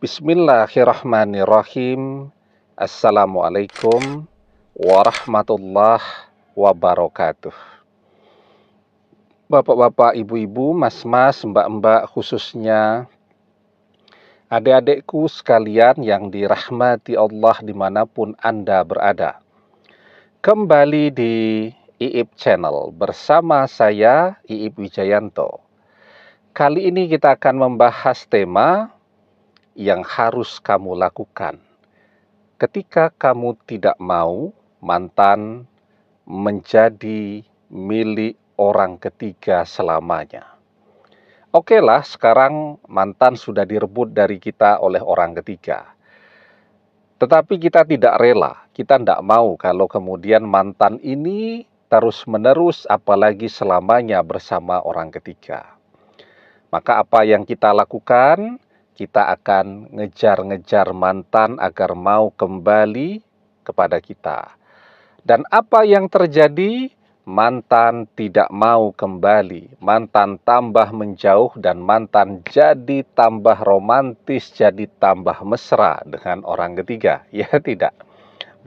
Bismillahirrahmanirrahim. Assalamualaikum warahmatullahi wabarakatuh. Bapak-bapak, ibu-ibu, mas-mas, mbak-mbak, khususnya adik-adikku sekalian yang dirahmati Allah dimanapun Anda berada. Kembali di IIP Channel bersama saya, IIP Wijayanto. Kali ini kita akan membahas tema yang harus kamu lakukan ketika kamu tidak mau mantan menjadi milik orang ketiga selamanya. Oke lah, sekarang mantan sudah direbut dari kita oleh orang ketiga. Tetapi kita tidak rela, kita tidak mau kalau kemudian mantan ini terus-menerus apalagi selamanya bersama orang ketiga. Maka apa yang kita lakukan? Kita akan ngejar-ngejar mantan agar mau kembali kepada kita. Dan apa yang terjadi? Mantan tidak mau kembali. Mantan tambah menjauh dan mantan jadi tambah romantis, jadi tambah mesra dengan orang ketiga. Ya tidak.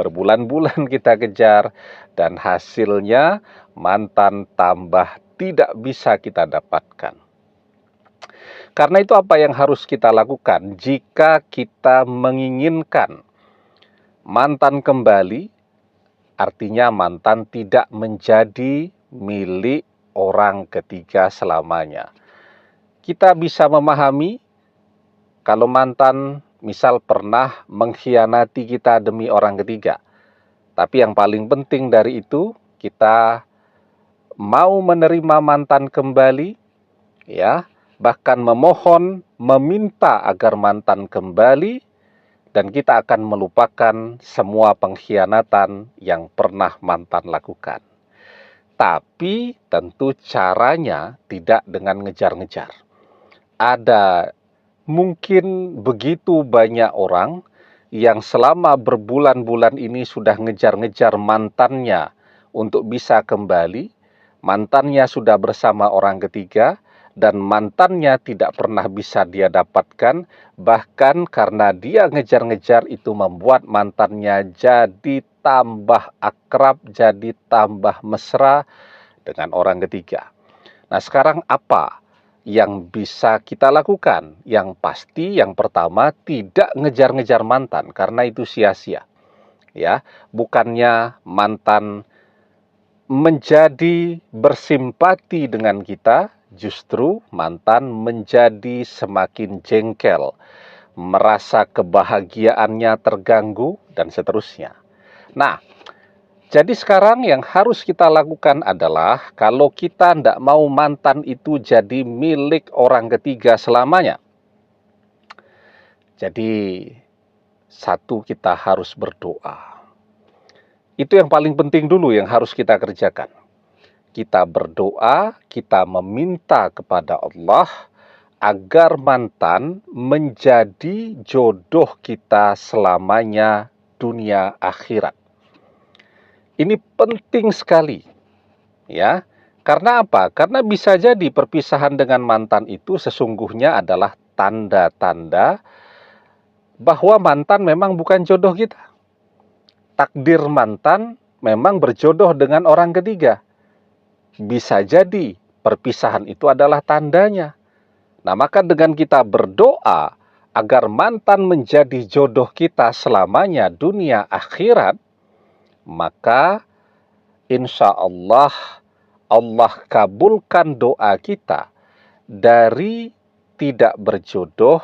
Berbulan-bulan kita kejar dan hasilnya mantan tambah tidak bisa kita dapatkan. Karena itu apa yang harus kita lakukan jika kita menginginkan mantan kembali, artinya mantan tidak menjadi milik orang ketiga selamanya. Kita bisa memahami kalau mantan misal pernah mengkhianati kita demi orang ketiga. Tapi yang paling penting dari itu, kita mau menerima mantan kembali, ya, bahkan memohon, meminta agar mantan kembali, dan kita akan melupakan semua pengkhianatan yang pernah mantan lakukan. Tapi tentu caranya tidak dengan ngejar-ngejar. Ada mungkin begitu banyak orang yang selama berbulan-bulan ini sudah ngejar-ngejar mantannya untuk bisa kembali, mantannya sudah bersama orang ketiga, dan mantannya tidak pernah bisa dia dapatkan, bahkan karena dia ngejar-ngejar itu membuat mantannya jadi tambah akrab, jadi tambah mesra dengan orang ketiga. Nah, sekarang apa yang bisa kita lakukan? Yang pasti yang pertama, tidak ngejar-ngejar mantan karena itu sia-sia. Ya, bukannya mantan menjadi bersimpati dengan kita, justru mantan menjadi semakin jengkel, merasa kebahagiaannya terganggu, dan seterusnya. Nah, jadi sekarang yang harus kita lakukan adalah kalau kita tidak mau mantan itu jadi milik orang ketiga selamanya. Jadi, satu, kita harus berdoa. Itu yang paling penting dulu yang harus kita kerjakan. Kita berdoa, kita meminta kepada Allah agar mantan menjadi jodoh kita selamanya dunia akhirat. Ini penting sekali, ya. Karena apa? Karena bisa jadi perpisahan dengan mantan itu sesungguhnya adalah tanda-tanda bahwa mantan memang bukan jodoh kita. Takdir mantan memang berjodoh dengan orang ketiga. Bisa jadi perpisahan itu adalah tandanya. Nah, maka dengan kita berdoa agar mantan menjadi jodoh kita selamanya dunia akhirat, maka insya Allah Allah kabulkan doa kita dari tidak berjodoh,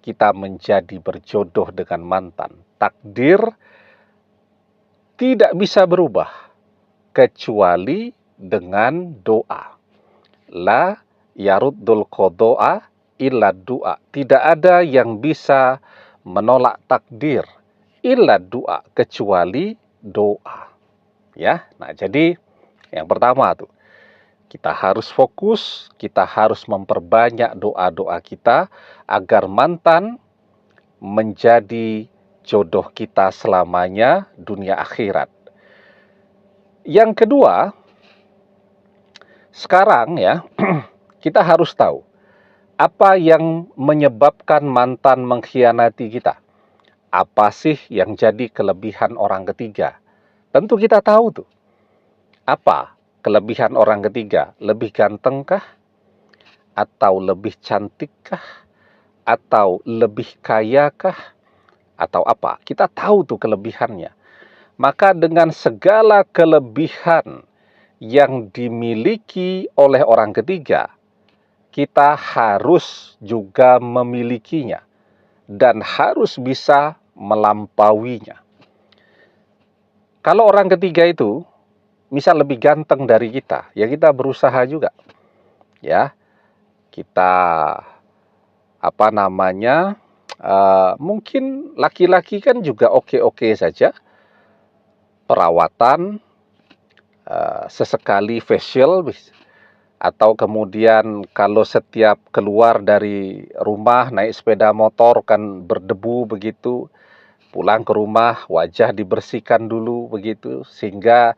kita menjadi berjodoh dengan mantan. Takdir tidak bisa berubah kecuali dengan doa. La yaruddul qada'a illa du'a. Tidak ada yang bisa menolak takdir illa du'a, kecuali doa. Ya, nah jadi yang pertama tuh, kita harus fokus, kita harus memperbanyak doa-doa kita agar mantan menjadi jodoh kita selamanya dunia akhirat. Yang kedua, sekarang ya, kita harus tahu Apa yang menyebabkan mantan mengkhianati kita? Apa sih yang jadi kelebihan orang ketiga? Tentu kita tahu tuh. Apa kelebihan orang ketiga? Lebih gantengkah? Atau lebih cantikkah? Atau lebih kayakah? Atau apa? Kita tahu tuh kelebihannya. Maka dengan segala kelebihan yang dimiliki oleh orang ketiga, kita harus juga memilikinya dan harus bisa melampauinya. Kalau orang ketiga itu misal lebih ganteng dari kita, ya kita berusaha juga. Ya, kita mungkin laki-laki kan juga oke-oke saja. Perawatan, sesekali facial, atau kemudian kalau setiap keluar dari rumah naik sepeda motor kan berdebu begitu, pulang ke rumah wajah dibersihkan dulu begitu, sehingga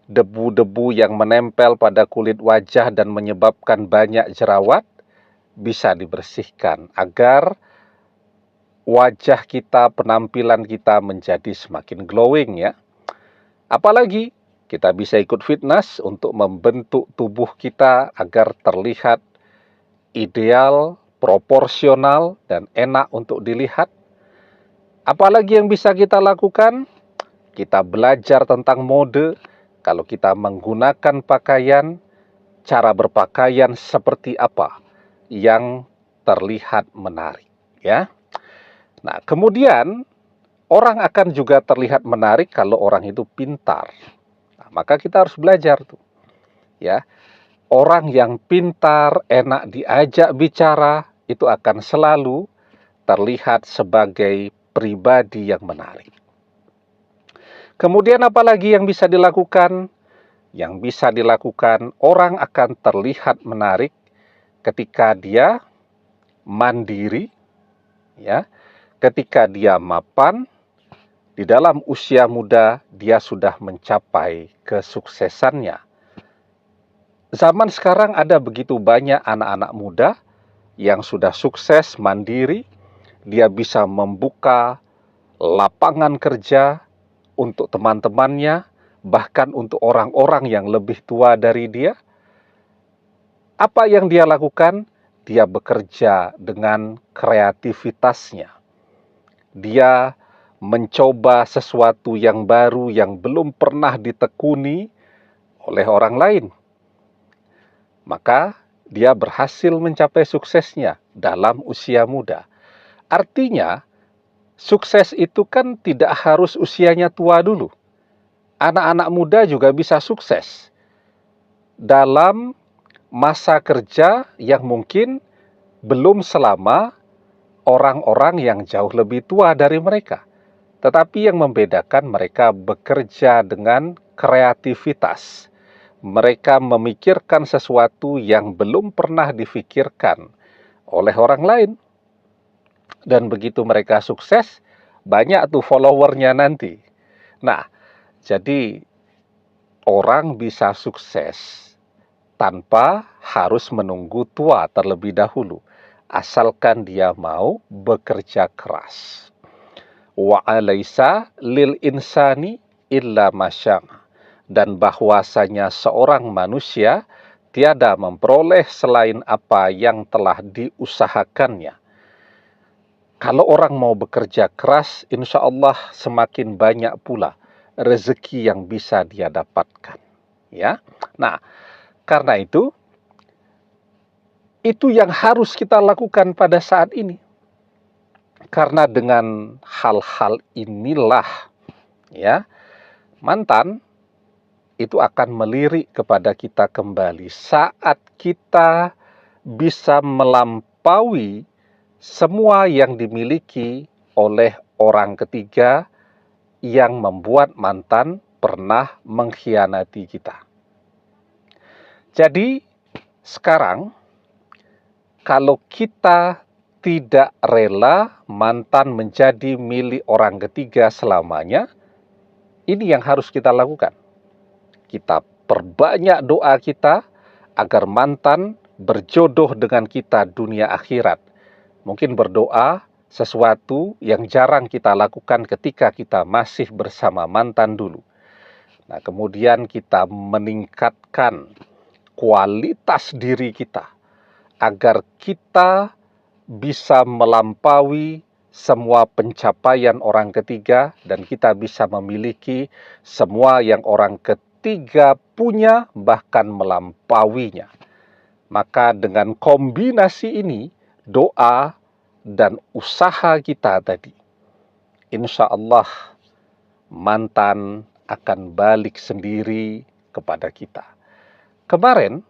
debu-debu yang menempel pada kulit wajah dan menyebabkan banyak jerawat bisa dibersihkan agar wajah kita, penampilan kita menjadi semakin glowing ya. Apalagi kita bisa ikut fitness untuk membentuk tubuh kita agar terlihat ideal, proporsional, dan enak untuk dilihat. Apalagi yang bisa kita lakukan? Kita belajar tentang mode. Kalau kita menggunakan pakaian, cara berpakaian seperti apa yang terlihat menarik, ya. Nah, kemudian orang akan juga terlihat menarik kalau orang itu pintar. Nah, maka kita harus belajar tuh, ya. Orang yang pintar, enak diajak bicara, itu akan selalu terlihat sebagai pribadi yang menarik. Kemudian apalagi yang bisa dilakukan? Yang bisa dilakukan, orang akan terlihat menarik ketika dia mandiri, ya, ketika dia mapan, di dalam usia muda dia sudah mencapai kesuksesannya. Zaman sekarang ada begitu banyak anak-anak muda yang sudah sukses mandiri, dia bisa membuka lapangan kerja untuk teman-temannya, bahkan untuk orang-orang yang lebih tua dari dia. Apa yang dia lakukan? Dia bekerja dengan kreativitasnya. Dia mencoba sesuatu yang baru yang belum pernah ditekuni oleh orang lain. Maka dia berhasil mencapai suksesnya dalam usia muda. Artinya, sukses itu kan tidak harus usianya tua dulu. Anak-anak muda juga bisa sukses dalam masa kerja yang mungkin belum selama orang-orang yang jauh lebih tua dari mereka. Tetapi yang membedakan, mereka bekerja dengan kreativitas. Mereka memikirkan sesuatu yang belum pernah difikirkan oleh orang lain. Dan begitu mereka sukses, banyak tuh followernya nanti. Nah, jadi orang bisa sukses tanpa harus menunggu tua terlebih dahulu, asalkan dia mau bekerja keras. Wa alaysa lil insani illa masya'. Dan bahwasanya seorang manusia tiada memperoleh selain apa yang telah diusahakannya. Kalau orang mau bekerja keras, insya Allah semakin banyak pula rezeki yang bisa dia dapatkan. Ya, nah karena itu yang harus kita lakukan pada saat ini. Karena dengan hal-hal inilah, ya, mantan itu akan melirik kepada kita kembali saat kita bisa melampaui semua yang dimiliki oleh orang ketiga yang membuat mantan pernah mengkhianati kita. Jadi sekarang kalau kita tidak rela mantan menjadi milik orang ketiga selamanya, ini yang harus kita lakukan. Kita perbanyak doa kita agar mantan berjodoh dengan kita dunia akhirat. Mungkin berdoa sesuatu yang jarang kita lakukan ketika kita masih bersama mantan dulu. Nah, kemudian kita meningkatkan kualitas diri kita agar kita bisa melampaui semua pencapaian orang ketiga dan kita bisa memiliki semua yang orang ketiga punya, bahkan melampauinya. Maka dengan kombinasi ini, doa dan usaha kita tadi, insya Allah mantan akan balik sendiri kepada kita. Kemarin,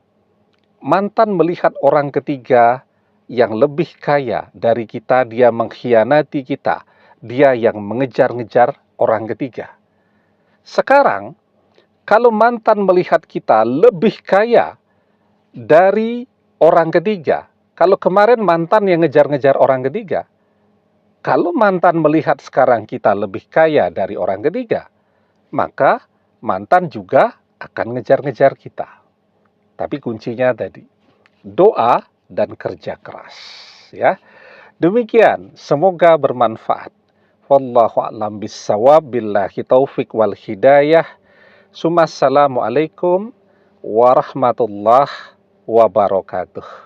mantan melihat orang ketiga yang lebih kaya dari kita, dia mengkhianati kita, dia yang mengejar-ngejar orang ketiga. Sekarang, kalau mantan melihat kita lebih kaya dari orang ketiga, kalau kemarin mantan yang ngejar-ngejar orang ketiga, kalau mantan melihat sekarang kita lebih kaya dari orang ketiga, maka mantan juga akan ngejar-ngejar kita. Tapi kuncinya tadi, doa dan kerja keras. Ya, demikian. Semoga bermanfaat. Wallahu a'lam bissawab, billahi taufik wal hidayah. Assalamualaikum warahmatullahi wabarakatuh.